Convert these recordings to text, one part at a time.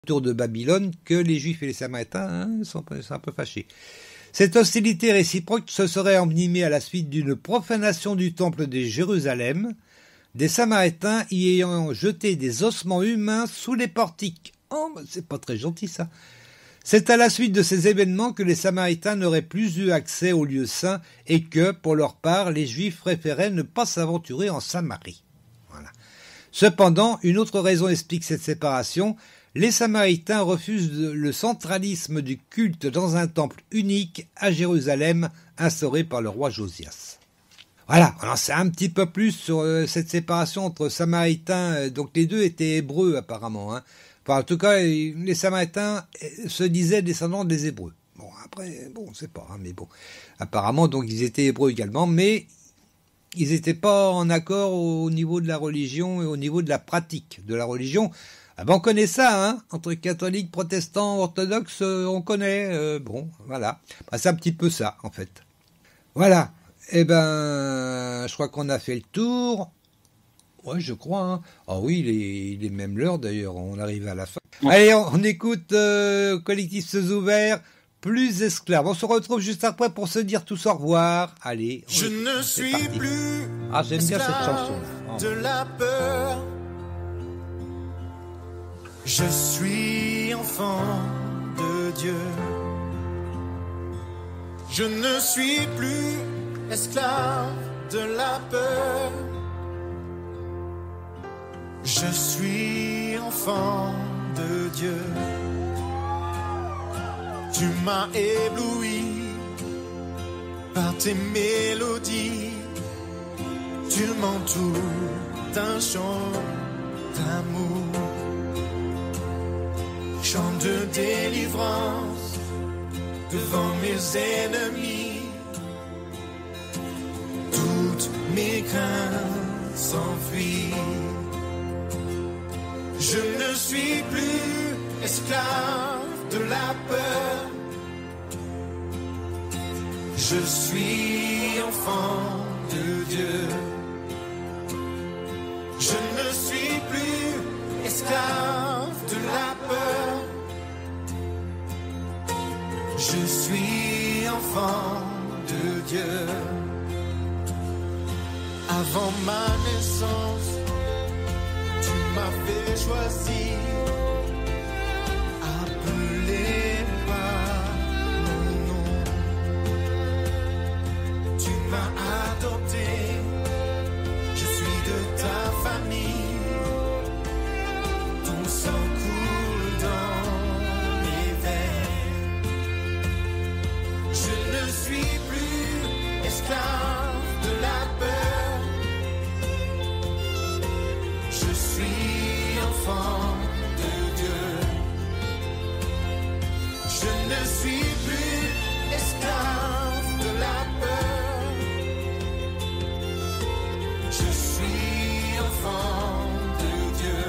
autour de Babylone que les Juifs et les Samaritains sont un peu fâchés. Cette hostilité réciproque se serait envenimée à la suite d'une profanation du temple de Jérusalem, des Samaritains y ayant jeté des ossements humains sous les portiques. Oh, c'est pas très gentil ça. C'est à la suite de ces événements que les Samaritains n'auraient plus eu accès aux lieux saints et que, pour leur part, les Juifs préféraient ne pas s'aventurer en Samarie. Voilà. Cependant, une autre raison explique cette séparation. Les Samaritains refusent le centralisme du culte dans un temple unique à Jérusalem instauré par le roi Josias. Voilà, on en sait un petit peu plus sur cette séparation entre Samaritains. Donc les deux étaient hébreux apparemment. Enfin, en tout cas, les Samaritains se disaient descendants des Hébreux. Bon, après, bon, on sait pas, mais bon. Apparemment, donc ils étaient hébreux également, mais ils n'étaient pas en accord au niveau de la religion et au niveau de la pratique de la religion. Ah ben on connaît ça, entre catholiques, protestants, orthodoxes, on connaît, bon, voilà. Ben, c'est un petit peu ça, en fait. Voilà, eh ben, je crois qu'on a fait le tour. Ouais, je crois, Ah oui, il est même l'heure, d'ailleurs, on arrive à la fin. Allez, on écoute Collectif Ceux Ouverts, Plus Esclaves. On se retrouve juste après pour se dire tous au revoir. Allez, je ne suis plus j'aime bien cette chanson-là. De la peur. Je suis enfant de Dieu. Je ne suis plus esclave de la peur. Je suis enfant de Dieu. Tu m'as ébloui par tes mélodies. Tu m'entoures d'un chant d'amour. Chant de délivrance devant mes ennemis. Toutes mes craintes s'enfuient. Je ne suis plus esclave de la peur. Je suis enfant de Dieu. Je ne suis plus esclave de la peur. Je suis enfant de Dieu. Avant ma naissance, tu m'as fait choisir, appelé par mon nom. Tu m'as adopté, je suis de ta famille. Ton sang coule dans mes veines. Je ne suis plus esclave de la peur. Je suis enfant de Dieu. Je ne suis plus esclave de la peur. Je suis enfant de Dieu.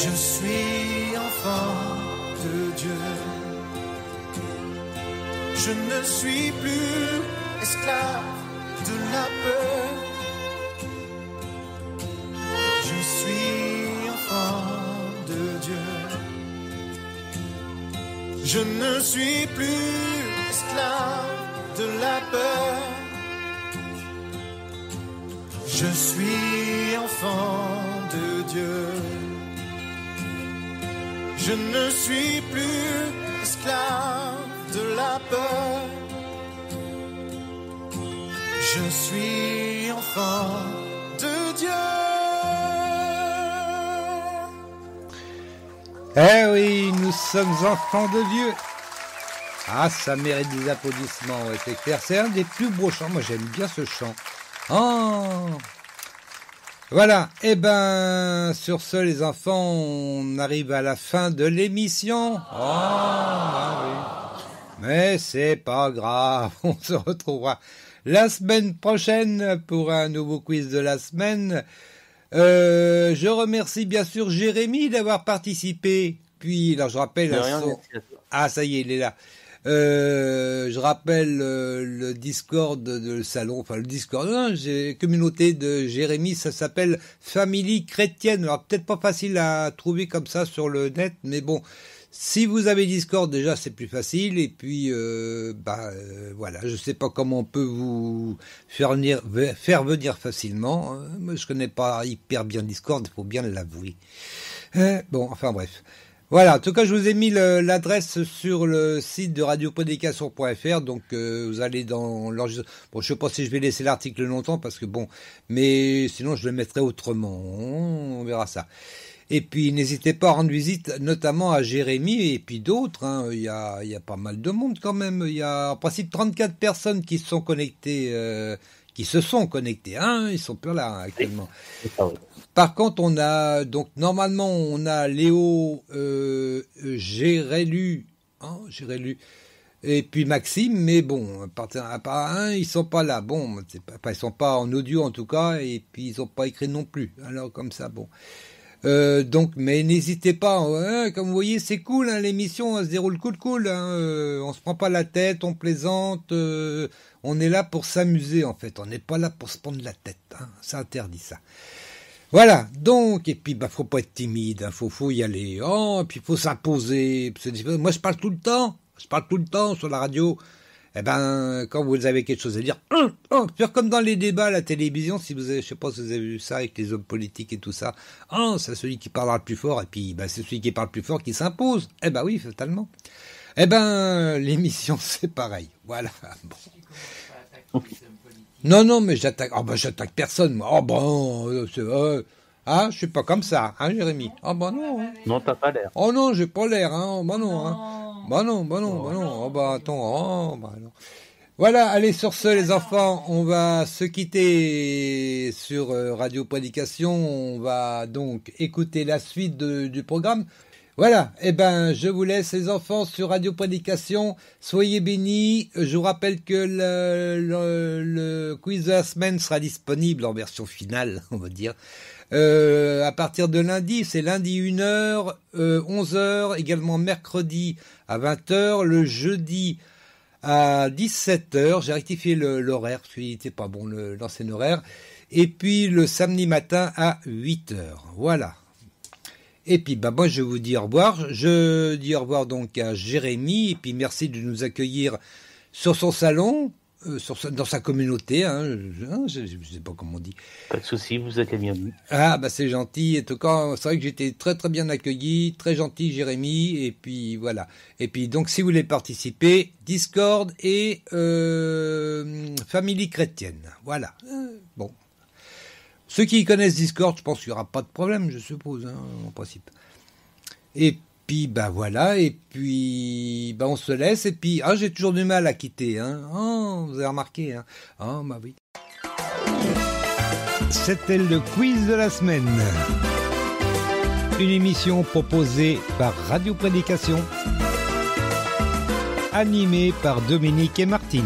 Je suis enfant de Dieu. Je ne suis plus esclave de la peur. Je suis enfant de Dieu. Je ne suis plus esclave de la peur. Je suis enfant de Dieu. Je ne suis plus esclave de la peur. Je suis enfant de Dieu. Eh oui, nous sommes enfants de Dieu. Ah, ça mérite des applaudissements, ouais, c'est clair. C'est un des plus beaux chants. Moi, j'aime bien ce chant. Oh, voilà. Eh ben, sur ce, les enfants, on arrive à la fin de l'émission. Oh, ah oui. Mais c'est pas grave. On se retrouvera la semaine prochaine pour un nouveau quiz de la semaine. Je remercie bien sûr Jérémy d'avoir participé. Puis, alors je rappelle Ah, ça y est, il est là. Je rappelle le Discord le salon, enfin le Discord, j'ai communauté de Jérémy, ça s'appelle Famille Chrétienne. Alors peut-être pas facile à trouver comme ça sur le net, mais bon, si vous avez Discord déjà c'est plus facile. Et puis voilà, je sais pas comment on peut vous faire venir facilement. Moi je connais pas hyper bien Discord, il faut bien l'avouer. Bon, enfin bref. Voilà, en tout cas, je vous ai mis l'adresse sur le site de radioprédication.fr, donc vous allez dans l'enregistrement. Bon, je sais pas si je vais laisser l'article longtemps, parce que bon, mais sinon je le mettrai autrement, on verra ça. Et puis, n'hésitez pas à rendre visite, notamment à Jérémy et puis d'autres, hein. Il y a pas mal de monde quand même, il y a en principe 34 personnes qui se sont connectées, hein, ils sont plus là actuellement. Par contre, on a donc normalement on a Léo, Gérélu, et puis Maxime, mais bon, à part un, ils sont pas là. Bon, ils sont pas en audio en tout cas, et puis ils ont pas écrit non plus. Alors comme ça, bon. Donc, mais n'hésitez pas. Hein, comme vous voyez, c'est cool. Hein, l'émission elle se déroule cool. Hein, on se prend pas la tête, on plaisante. On est là pour s'amuser en fait. On n'est pas là pour se prendre la tête. Hein, ça interdit ça. Voilà, donc, et puis, faut pas être timide, hein, faut y aller, et puis faut s'imposer, moi je parle tout le temps sur la radio, eh ben, quand vous avez quelque chose à dire, faire comme dans les débats à la télévision, si vous avez, je sais pas si vous avez vu ça avec les hommes politiques et tout ça, c'est celui qui parlera le plus fort, et puis, c'est celui qui parle le plus fort qui s'impose, eh ben oui, totalement. Eh ben, l'émission c'est pareil, voilà, bon. Non, mais j'attaque personne, moi. Je suis pas comme ça, hein, Jérémy. Non. Non, t'as pas l'air. Oh non, j'ai pas l'air, hein. Non. Attends, non. Voilà, allez, sur ce, les enfants, on va se quitter sur Radio Prédication. On va donc écouter la suite du programme. Voilà, eh ben, je vous laisse les enfants sur Radio Prédication. Soyez bénis. Je vous rappelle que le quiz de la semaine sera disponible en version finale, on va dire. À partir de lundi, c'est lundi 1h, 11h, également mercredi à 20h, le jeudi à 17h. J'ai rectifié l'horaire, parce qu'il n'était pas bon l'ancien horaire. Et puis le samedi matin à 8h. Voilà. Et puis, moi, je vous dis au revoir. Je dis au revoir donc à Jérémy. Et puis, merci de nous accueillir sur son salon, dans sa communauté. Je sais pas comment on dit. Pas de souci, vous êtes les bienvenus. Ah, c'est gentil. En tout cas, c'est vrai que j'étais très, très bien accueilli. Très gentil, Jérémy. Et puis, voilà. Et puis, donc, si vous voulez participer, Discord et Famille Chrétienne. Voilà. Bon. Ceux qui connaissent Discord, je pense qu'il n'y aura pas de problème, je suppose, hein, en principe. Et puis, voilà, et puis, on se laisse, et puis, j'ai toujours du mal à quitter, hein. Vous avez remarqué, hein. Oui. C'était le quiz de la semaine. Une émission proposée par Radio Prédication, animée par Dominique et Martine.